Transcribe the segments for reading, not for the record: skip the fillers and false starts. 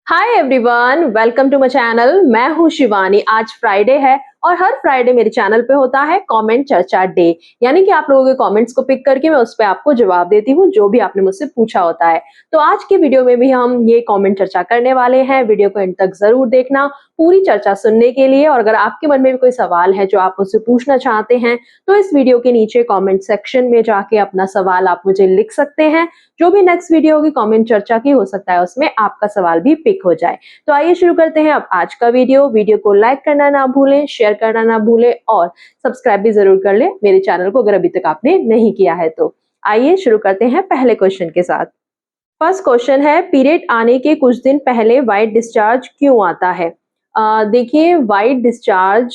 Hi everyone, welcome to my channel. मैं हूँ शिवानी। आज फ्राइडे है और हर फ्राइडे मेरे चैनल पे होता है कमेंट चर्चा डे, यानी कि आप लोगों के कमेंट्स को पिक करके मैं उस पे आपको जवाब देती हूँ जो भी आपने मुझसे पूछा होता है। तो आज के वीडियो में भी हम ये कमेंट चर्चा करने वाले हैं। वीडियो को एंड तक जरूर देखना पूरी चर्चा सुनने के लिए। और अगर आपके मन में भी कोई सवाल है जो आप मुझसे पूछना चाहते हैं तो इस वीडियो के नीचे कॉमेंट सेक्शन में जाके अपना सवाल आप मुझे लिख सकते हैं। जो भी नेक्स्ट वीडियो होगी कमेंट चर्चा की, हो सकता है उसमें आपका सवाल भी पिक हो जाए। तो आइए शुरू करते हैं अब आज का वीडियो को लाइक करना ना भूलें, शेयर करना ना भूलें और सब्सक्राइब भी जरूर कर लें मेरे चैनल को अगर अभी तक आपने नहीं किया है तो। आइए शुरू करते हैं पहले क्वेश्चन के साथ। फर्स्ट क्वेश्चन है, पीरियड आने के कुछ दिन पहले वाइट डिस्चार्ज क्यों आता है? देखिए, white discharge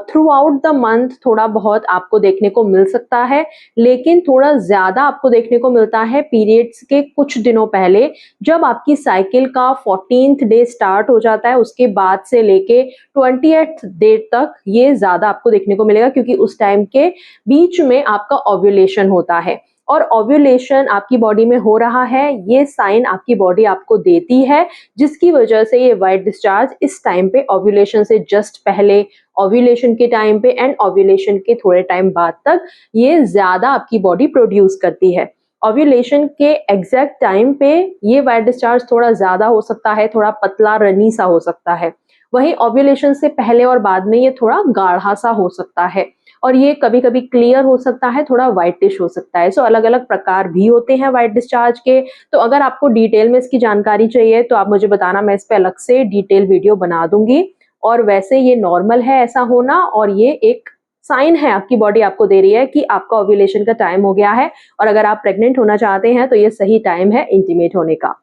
through out the month थोड़ा बहुत आपको देखने को मिल सकता है, लेकिन थोड़ा ज्यादा आपको देखने को मिलता है पीरियड्स के कुछ दिनों पहले। जब आपकी साइकिल का 14th डे स्टार्ट हो जाता है उसके बाद से लेके 20th डे तक ये ज्यादा आपको देखने को मिलेगा, क्योंकि उस टाइम के बीच में आपका ओव्यूलेशन होता है और ओव्यूलेशन आपकी बॉडी में हो रहा है, ये साइन आपकी बॉडी आपको देती है, जिसकी वजह से ये वाइट डिस्चार्ज इस टाइम पे ओव्यूलेशन से जस्ट पहले, ओव्यूलेशन के टाइम पे एंड ओव्यूलेशन के थोड़े टाइम बाद तक ये ज्यादा आपकी बॉडी प्रोड्यूस करती है। ओव्यूलेशन के एग्जैक्ट टाइम पे ये वाइट डिस्चार्ज थोड़ा ज्यादा हो सकता है, थोड़ा पतला रनी सा हो सकता है। वहीं ओव्यूलेशन से पहले और बाद में ये थोड़ा गाढ़ा सा हो सकता है और ये कभी कभी क्लियर हो सकता है, थोड़ा व्हाइटिश हो सकता है। सो अलग अलग प्रकार भी होते हैं व्हाइट डिस्चार्ज के। तो अगर आपको डिटेल में इसकी जानकारी चाहिए तो आप मुझे बताना, मैं इस पे अलग से डिटेल वीडियो बना दूंगी। और वैसे ये नॉर्मल है ऐसा होना, और ये एक साइन है आपकी बॉडी आपको दे रही है कि आपका ओव्यूलेशन का टाइम हो गया है और अगर आप प्रेग्नेंट होना चाहते हैं तो ये सही टाइम है इंटीमेट होने का।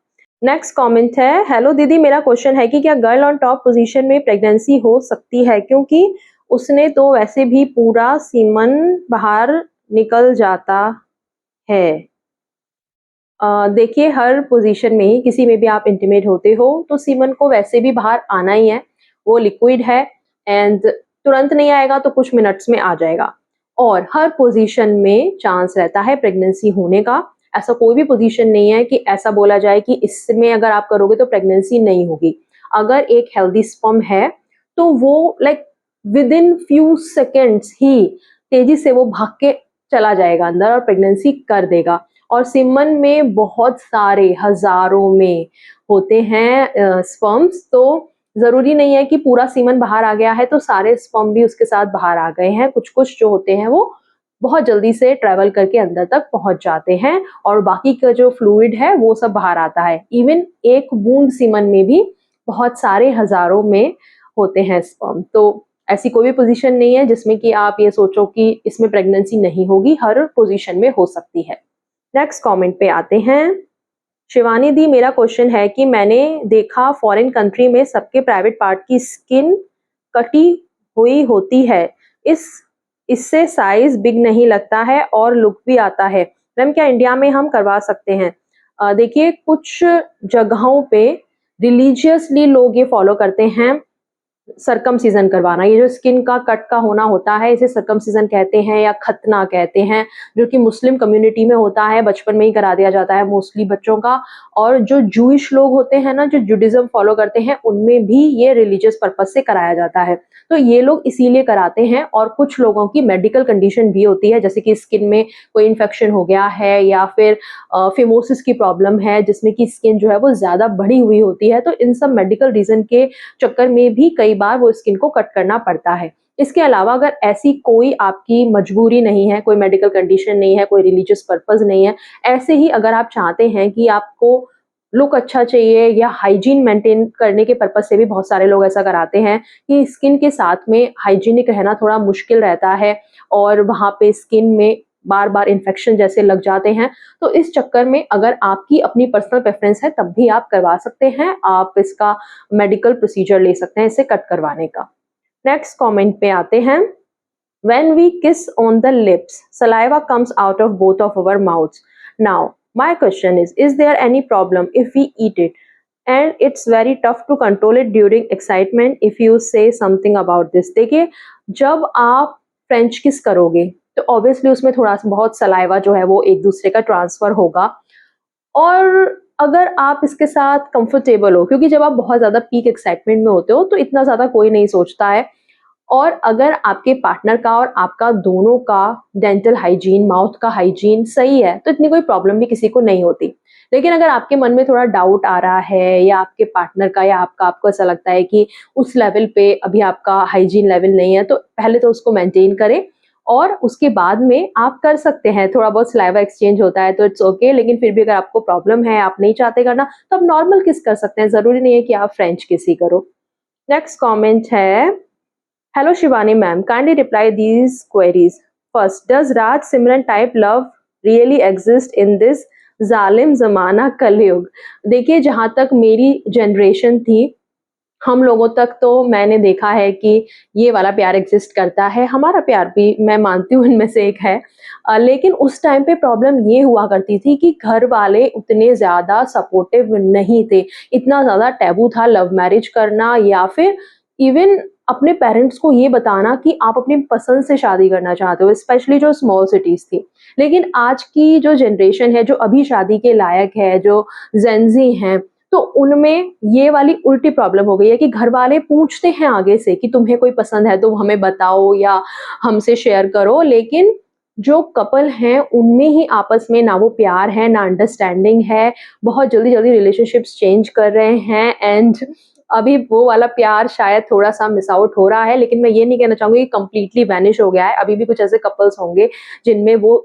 नेक्स्ट कमेंट है, हेलो दीदी, मेरा क्वेश्चन है कि क्या गर्ल ऑन टॉप पोजीशन में प्रेगनेंसी हो सकती है, क्योंकि उसने तो वैसे भी पूरा सीमन बाहर निकल जाता है। देखिए, हर पोजीशन में ही किसी में भी आप इंटीमेट होते हो तो सीमन को वैसे भी बाहर आना ही है। वो लिक्विड है एंड तुरंत नहीं आएगा तो कुछ मिनट्स में आ जाएगा। और हर पोजीशन में चांस रहता है प्रेगनेंसी होने का। ऐसा कोई भी पोजीशन नहीं है कि ऐसा बोला जाए कि इसमें अगर आप करोगे तो प्रेगनेंसी नहीं होगी। अगर एक हेल्दी स्पर्म है तो वो like with in few seconds ही तेजी से वो भाग के चला जाएगा अंदर और प्रेगनेंसी कर देगा। और सीमन में बहुत सारे हजारों में होते हैं स्पर्म्स, तो जरूरी नहीं है कि पूरा सीमन बाहर आ गया है तो सारे स्पर्म भी उसके साथ बाहर आ गए हैं। कुछ कुछ जो होते हैं वो बहुत जल्दी से ट्रेवल करके अंदर तक पहुंच जाते हैं और बाकी का जो फ्लूइड है वो सब बाहर आता है। इवन एक बूंद सीमन में भी बहुत सारे हजारों में होते हैं स्पर्म। तो ऐसी कोई भी पोजीशन नहीं है जिसमें कि आप ये सोचो कि इसमें प्रेगनेंसी नहीं होगी, हर पोजीशन में हो सकती है। नेक्स्ट कमेंट पे आते हैं। शिवानी दी, मेरा क्वेश्चन है कि मैंने देखा फॉरेन कंट्री में सबके प्राइवेट पार्ट की स्किन कटी हुई होती है, इस इससे साइज बिग नहीं लगता है और लुक भी आता है। मैम, क्या इंडिया में हम करवा सकते हैं? देखिए, कुछ जगहों पे रिलीजियसली लोग ये फॉलो करते हैं सरकमसीजन करवाना। ये जो स्किन का कट का होना होता है इसे सरकमसीजन कहते हैं या खतना कहते हैं, जो कि मुस्लिम कम्युनिटी में होता है, बचपन में ही करा दिया जाता है मोस्टली बच्चों का। और जो जूइश लोग होते हैं ना, जो जुडिज्म फॉलो करते हैं, उनमें भी ये रिलीजियस पर्पज से कराया जाता है। तो ये लोग इसीलिए कराते हैं। और कुछ लोगों की मेडिकल कंडीशन भी होती है, जैसे कि स्किन में कोई इन्फेक्शन हो गया है या फिर फिमोसिस की प्रॉब्लम है जिसमें कि स्किन जो है वो ज्यादा बढ़ी हुई होती है। तो इन सब मेडिकल रीजन के चक्कर में भी कई बार वो स्किन को कट करना पड़ता है। इसके अलावा अगर ऐसी कोई आपकी मजबूरी नहीं है, कोई मेडिकल कंडीशन नहीं है, कोई रिलीजियस पर्पस नहीं है, ऐसे ही अगर आप चाहते हैं कि आपको लुक अच्छा चाहिए या हाइजीन मेंटेन करने के पर्पस से भी बहुत सारे लोग ऐसा कराते हैं कि स्किन के साथ में हाइजीनिक रहना थोड़ा मुश्किल रहता है और वहां पे स्किन में बार बार इन्फेक्शन जैसे लग जाते हैं। तो इस चक्कर में अगर आपकी अपनी पर्सनल प्रेफरेंस है तब भी आप करवा सकते हैं। आप इसका मेडिकल प्रोसीजर ले सकते हैं इसे कट करवाने का। नेक्स्ट कमेंट पे आते हैं। When we kiss on the lips, saliva comes out of both of our mouths. Now, my question is there any problem if we eat it? And it's very tough to control it during excitement if you say something about this. देखिए, जब आप French किस करोगे तो obviously उसमें थोड़ा सा बहुत सलाइवा जो है वो एक दूसरे का ट्रांसफर होगा और अगर आप इसके साथ कंफर्टेबल हो, क्योंकि जब आप बहुत ज़्यादा पीक एक्साइटमेंट में होते हो तो इतना ज़्यादा कोई नहीं सोचता है, और अगर आपके पार्टनर का और आपका दोनों का डेंटल हाइजीन, माउथ का हाइजीन सही है, तो इतनी कोई प्रॉब्लम भी किसी को नहीं होती। लेकिन अगर आपके मन में थोड़ा डाउट आ रहा है, या आपके पार्टनर का या आपका, आपको ऐसा लगता है कि उस लेवल पे अभी आपका हाइजीन लेवल नहीं है, तो पहले तो उसको मेंटेन करें, और उसके बाद में आप कर सकते हैं। थोड़ा बहुत सलाइवा एक्सचेंज होता है तो इट्स ओके, लेकिन फिर भी अगर आपको प्रॉब्लम है, आप नहीं चाहते करना, तो आप नॉर्मल किस कर सकते हैं, ज़रूरी नहीं है कि आप फ्रेंच किस ही करो। नेक्स्ट कमेंट है, hello Shivani ma'am, kindly reply these queries. First, does Raj Simran type love really exist in this जालिम जमाना कलयुग? देखिए, जहां तक मेरी जनरेशन थी, हम लोगों तक तो मैंने देखा है कि ये वाला प्यार एग्जिस्ट करता है। हमारा प्यार भी मैं मानती हूँ इनमें से एक है। लेकिन उस टाइम पे प्रॉब्लम ये हुआ करती थी कि घर वाले उतने ज़्यादा सपोर्टिव नहीं थे। इतना ज़्यादा टैबू था लव मैरिज करना, या फिर इवन अपने पेरेंट्स को ये बताना कि आप अपनी पसंद से शादी करना चाहते हो, स्पेशली जो स्मॉल सिटीज़ थी। लेकिन आज की जो जनरेशन है, जो अभी शादी के लायक है, जो जेन-ज़ी हैं, तो उनमें ये वाली उल्टी प्रॉब्लम हो गई है कि घर वाले पूछते हैं आगे से कि तुम्हें कोई पसंद है तो हमें बताओ या हमसे शेयर करो, लेकिन जो कपल हैं उनमें ही आपस में ना वो प्यार है, ना अंडरस्टैंडिंग है। बहुत जल्दी-जल्दी रिलेशनशिप्स चेंज कर रहे हैं, एंड अभी वो वाला प्यार शायद थोड़ा-सा मिस आउट हो रहा है, लेकिन मैं ये नहीं कहना चाहूँगी कि कंप्लीटली वैनिश हो गया है। अभी भी कुछ ऐसे कपल्स होंगे जिनमें वो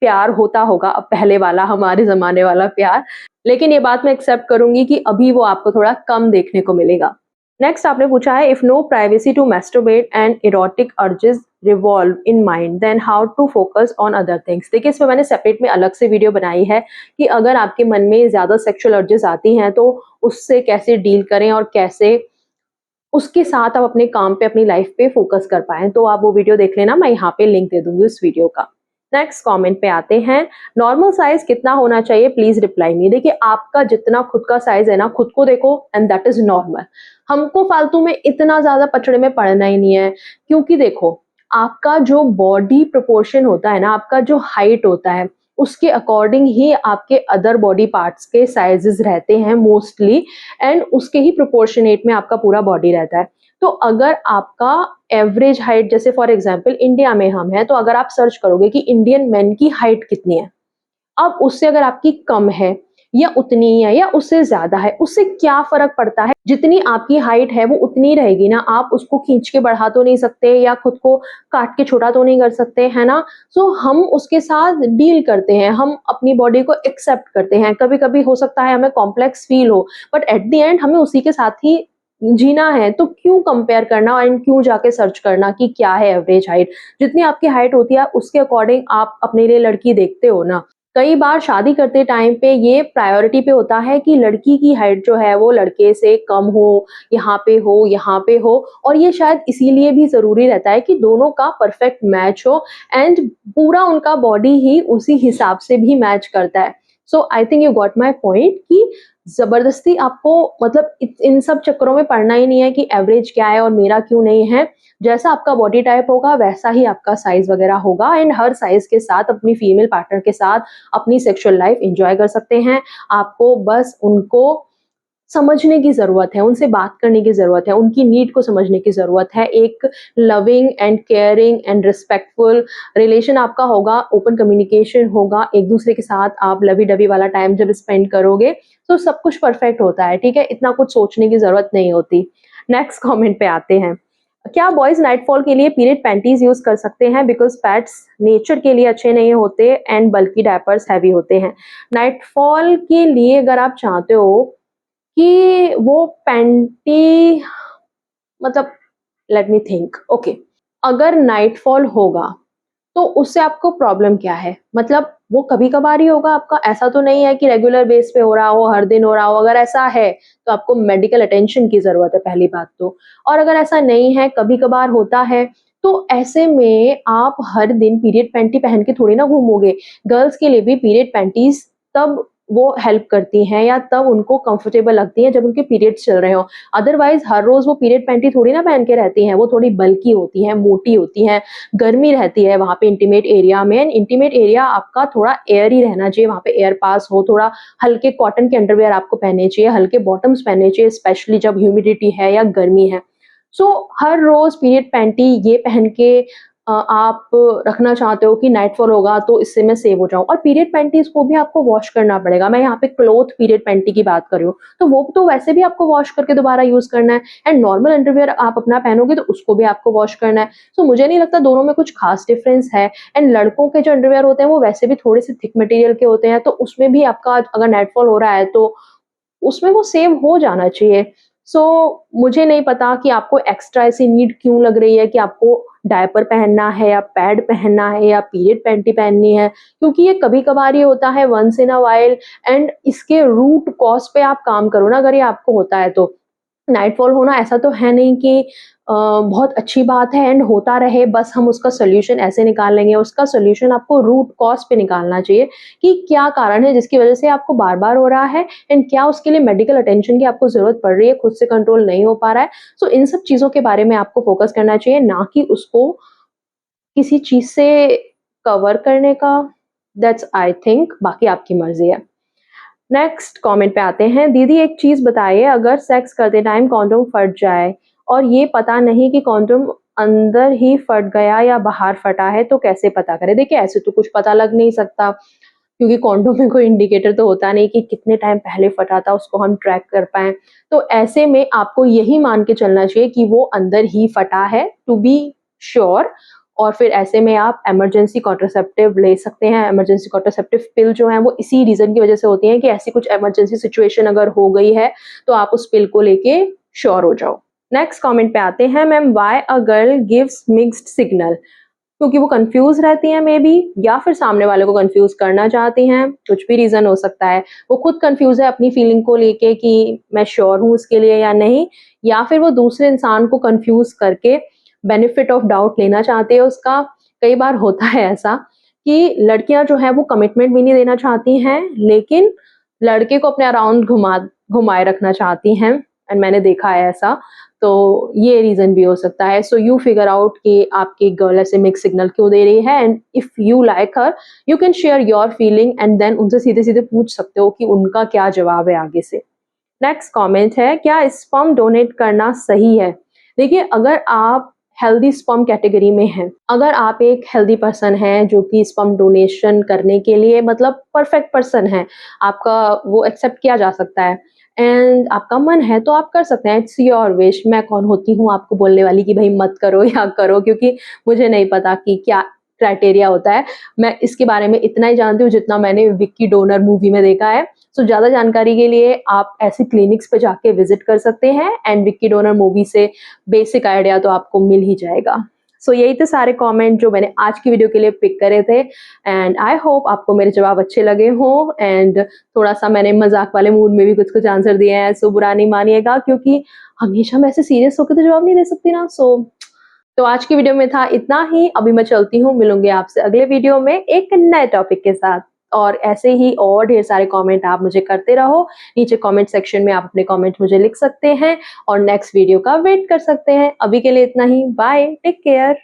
प्यार होता होगा, अब पहले वाला हमारे ज़माने वाला प्यार। लेकिन ये बात मैं एक्सेप्ट करूँगी कि अभी वो आपको थोड़ा कम देखने को मिलेगा। नेक्स्ट आपने पूछा है, if no privacy to masturbate and erotic urges revolve in mind, then how to focus on other things? देखिए, इसमें मैंने सेपरेट में अलग से वीडियो बनाई है कि अगर आपके मन में ज़्यादा सेक्सुअल अर्जेस आती हैं तो उससे कैसे डील करें, और कैसे उसके साथ आप अपने काम पे, अपनी लाइफ पे फोकस कर पाएँ। तो आप वो वीडियो देख लेना, मैं यहाँ पे लिंक दे दूँगी उस वीडियो का। नेक्स्ट कमेंट पे आते हैं, नॉर्मल साइज़ कितना होना चाहिए, प्लीज़ रिप्लाई मी। देखिए, आपका जितना खुद का साइज़ है ना, खुद को देखो, एंड दैट इज़ नॉर्मल। हमको फालतू में इतना ज़्यादा पचड़े में पड़ना ही नहीं है, क्योंकि देखो, आपका जो बॉडी प्रोपोर्शन होता है ना, आपका जो हाइट होता है, उसके अकॉर्डिंग ही आपके अदर बॉडी पार्ट्स के साइज़ेज़ रहते हैं मोस्टली, एंड उसके ही प्रोपोर्शनेट में आपका पूरा बॉडी रहता है। तो अगर आपका एवरेज हाइट, जैसे फॉर एग्जांपल इंडिया में हम हैं, तो अगर आप सर्च करोगे कि इंडियन मेन की हाइट कितनी है, अब उससे अगर आपकी कम है या उतनी ही है या उससे ज़्यादा है, उससे क्या फ़र्क पड़ता है? जितनी आपकी हाइट है वो उतनी रहेगी ना, आप उसको खींच के बढ़ा तो नहीं सकते या खुद को काट के छोटा तो नहीं कर सकते, है ना? सो हम उसके साथ डील करते हैं, हम अपनी बॉडी को एक्सेप्ट करते हैं। कभी-कभी हो सकता है हमें कॉम्प्लेक्स फ़ील हो, बट एट द एंड हमें उसी के साथ ही जीना है, तो क्यों कंपेयर करना एंड क्यों जाके सर्च करना कि क्या है एवरेज हाइट? जितनी आपकी हाइट होती है उसके अकॉर्डिंग आप अपने लिए लड़की देखते हो ना। कई बार शादी करते टाइम पे ये प्रायोरिटी पे होता है कि लड़की की हाइट जो है वो लड़के से कम हो, यहाँ पे हो, और ये शायद इसीलिए भी ज़रूरी रहता है कि दोनों का परफेक्ट मैच हो, एंड पूरा उनका बॉडी ही उसी हिसाब से भी मैच करता है। So I think you got my point कि ज़बरदस्ती आपको, मतलब इन सब चक्करों में पड़ना ही नहीं है कि एवरेज क्या है और मेरा क्यों नहीं है। जैसा आपका बॉडी टाइप होगा वैसा ही आपका साइज़ वगैरह होगा, एंड हर साइज़ के साथ अपनी फीमेल पार्टनर के साथ अपनी सेक्सुअल लाइफ एन्जॉय कर सकते हैं। आपको बस उनको समझने की ज़रूरत है, उनसे बात करने की ज़रूरत है, उनकी नीड को समझने की ज़रूरत है। एक loving and caring and respectful relation आपका होगा, ओपन कम्युनिकेशन होगा, एक-दूसरे के साथ आप लवी-डवी वाला टाइम जब स्पेंड करोगे, तो सब कुछ परफेक्ट होता है, ठीक है? इतना कुछ सोचने की ज़रूरत नहीं होती। नेक्स्ट कमेंट पे आते हैं। क्या बॉयज़ नाइटफॉल के लिए पीरियड पैंटीज़ यूज़ कर सकते हैं? बिकॉज़ पैड्स नेचर के लिए अच्छे नहीं होते एंड बल्कि डायपर्स हेवी होते हैं। नाइटफॉल के लिए अगर आप चाहते हो कि वो पैंटी, मतलब लेट मी थिंक, ओके, अगर नाइटफॉल होगा तो उससे आपको प्रॉब्लम क्या है? मतलब वो कभी-कभार ही होगा आपका, ऐसा तो नहीं है कि रेगुलर बेस पे हो रहा हो, हर दिन हो रहा हो। अगर ऐसा है तो आपको मेडिकल अटेंशन की ज़रूरत है, पहली बात तो। और अगर ऐसा नहीं है, कभी-कभार होता है, तो ऐसे में आप हर दिन पीरियड पैंटी पहन के थोड़ी ना घूमोगे। गर्ल्स के लिए भी पीरियड पैंटीज़ तब वो हेल्प करती हैं या तब उनको कंफर्टेबल लगती हैं जब उनके पीरियड्स चल रहे हों। अदरवाइज़ हर रोज़ वो पीरियड पैंटी थोड़ी ना पहन के रहती हैं, वो थोड़ी बल्की होती हैं, मोटी होती हैं, गर्मी रहती है वहाँ पे इंटीमेट एरिया में। एंड इंटीमेट एरिया आपका थोड़ा एयरी रहना चाहिए, वहाँ पे एयर पास हो, थोड़ा हल्के कॉटन के अंडरवियर आपको पहनने चाहिए, हल्के बॉटम्स पहनने चाहिए, स्पेशली जब ह्यूमिडिटी है या गर्मी है। सो हर रोज़ पीरियड पैंटी ये पहन के आप रखना चाहते हो कि नाइटफॉल होगा तो इससे मैं सेव हो जाऊँ, और पीरियड पैंटीज़ को भी आपको वॉश करना पड़ेगा। मैं यहाँ पे क्लॉथ पीरियड पैंटी की बात कर रही हूँ, तो वो तो वैसे भी आपको वॉश करके दोबारा यूज़ करना है, एंड नॉर्मल अंडरवियर आप अपना पहनोगे तो उसको भी आपको वॉश करना है। सो मुझे नहीं लगता दोनों में कुछ खास डिफरेंस है। एंड लड़कों के जो अंडरवियर होते हैं वो वैसे भी थोड़े से थिक मटेरियल के होते हैं, तो उसमें भी आपका अगर नाइटफॉल हो रहा है तो उसमें वो सेव हो जाना चाहिए। सो मुझे नहीं पता कि आपको एक्स्ट्रा ऐसी नीड क्यों लग रही है कि आपको डायपर पहनना है या पैड पहनना है या पीरियड पैंटी पहननी है, क्योंकि ये कभी-कभार ही होता है, once in a while. And इसके रूट कॉज़ पे आप काम करो ना, अगर ये आपको होता है तो। नाइटफॉल होना ऐसा तो है नहीं कि बहुत अच्छी बात है एंड होता रहे, बस हम उसका सॉल्यूशन ऐसे निकाल लेंगे। उसका सॉल्यूशन आपको रूट कॉज़ पे निकालना चाहिए कि क्या कारण है जिसकी वज़ह से आपको बार-बार हो रहा है, एंड क्या उसके लिए मेडिकल अटेंशन की आपको ज़रूरत पड़ रही है, खुद से कंट्रोल नहीं हो पा रहा है। सो इन सब चीज़ों के बारे में आपको फ़ोकस करना चाहिए, ना कि उसको किसी चीज़ से कवर करने का। दैट्स आई थिंक, बाकी आपकी मर्ज़ी है। नेक्स्ट कमेंट पे आते हैं। दीदी एक चीज़ बताइए, अगर सेक्स करते टाइम कॉन्डोम फट जाए और ये पता नहीं कि कॉन्डोम अंदर ही फट गया या बाहर फटा है, तो कैसे पता करें? देखिए ऐसे तो कुछ पता लग नहीं सकता, क्योंकि कॉन्डोम में कोई इंडिकेटर तो होता नहीं कि कितने टाइम पहले फटा था, उसको हम ट्रैक कर पाएँ। तो ऐसे में आपको यही मान के चलना चाहिए कि वो अंदर ही फटा है, टू बी श्योर। और फिर ऐसे में आप इमरजेंसी कॉन्ट्रासेप्टिव ले सकते हैं। इमरजेंसी कॉन्ट्रासेप्टिव पिल जो हैं वो इसी रीज़न की वज़ह से होती हैं कि ऐसी कुछ इमरजेंसी सिचुएशन अगर हो गई है, तो आप उस पिल को लेके श्योर हो जाओ। नेक्स्ट कमेंट पे आते हैं। Ma'am, why a girl gives mixed signal? क्योंकि वो कन्फ्यूज़ रहती हैं मे बी, या फिर सामने वाले को कन्फ्यूज़ करना चाहती हैं, कुछ भी रीज़न हो सकता है। वो खुद कन्फ्यूज़ है अपनी फीलिंग को लेके कि मैं श्योर हूँ उसके लिए या नहीं, या फिर वो दूसरे इंसान को कन्फ्यूज़ करके बेनिफिट ऑफ डाउट लेना चाहती है उसका। कई बार होता है ऐसा कि लड़कियाँ जो हैं वो कमिटमेंट भी नहीं देना चाहती हैं, लेकिन लड़के को अपने अराउंड घुमाए रखना चाहती हैं, एंड मैंने देखा है ऐसा। तो ये रीज़न भी हो सकता है। सो यू फिगर आउट कि आपकी गर्ल ऐसे मिक्स्ड सिग्नल क्यों दे रही है, and if you like her, you can share your feeling and then उनसे सीधे-सीधे पूछ सकते हो कि उनका क्या जवाब है आगे से। नेक्स्ट कमेंट है, क्या स्पर्म डोनेट करना सही है? देखिए, अगर आप हेल्दी स्पर्म कैटेगरी में हैं, अगर आप एक हेल्दी पर्सन हैं जो कि स्पर्म डोनेशन करने के लिए मतलब परफेक्ट पर्सन है, आपका वो एक्सेप्ट किया जा सकता है एंड आपका मन है तो आप कर सकते हैं। It's your wish. मैं कौन होती हूँ आपको बोलने वाली कि भाई मत करो या करो, क्योंकि मुझे नहीं पता कि क्या क्राइटेरिया होता है। मैं इसके बारे में इतना ही जानती हूँ जितना मैंने विक्की डोनर मूवी में देखा है। सो ज़्यादा जानकारी के लिए आप ऐसी क्लिनिक्स पे जाके विजिट कर सकते हैं, एंड विक्की डोनर मूवी से बेसिक आइडिया तो आपको मिल ही जाएगा। सो यही थे सारे कमेंट जो मैंने आज की वीडियो के लिए पिक करे थे, एंड आई होप आपको मेरे जवाब अच्छे लगे हों, एंड थोड़ा-सा मैंने मज़ाक वाले मूड में भी कुछ-कुछ आंसर दिए हैं, सो बुरा नहीं मानिएगा, क्योंकि हमेशा मैं ऐसे सीरियस होके तो जवाब नहीं दे सकती ना। तो आज की वीडियो में था इतना ही। अभी मैं चलती हूँ, मिलूँगी आपसे अगले वीडियो में एक नए टॉपिक के साथ, और ऐसे ही और ढेर सारे कमेंट आप मुझे करते रहो। नीचे कमेंट सेक्शन में आप अपने कमेंट मुझे लिख सकते हैं और नेक्स्ट वीडियो का वेट कर सकते हैं। अभी के लिए इतना ही। Bye, take care.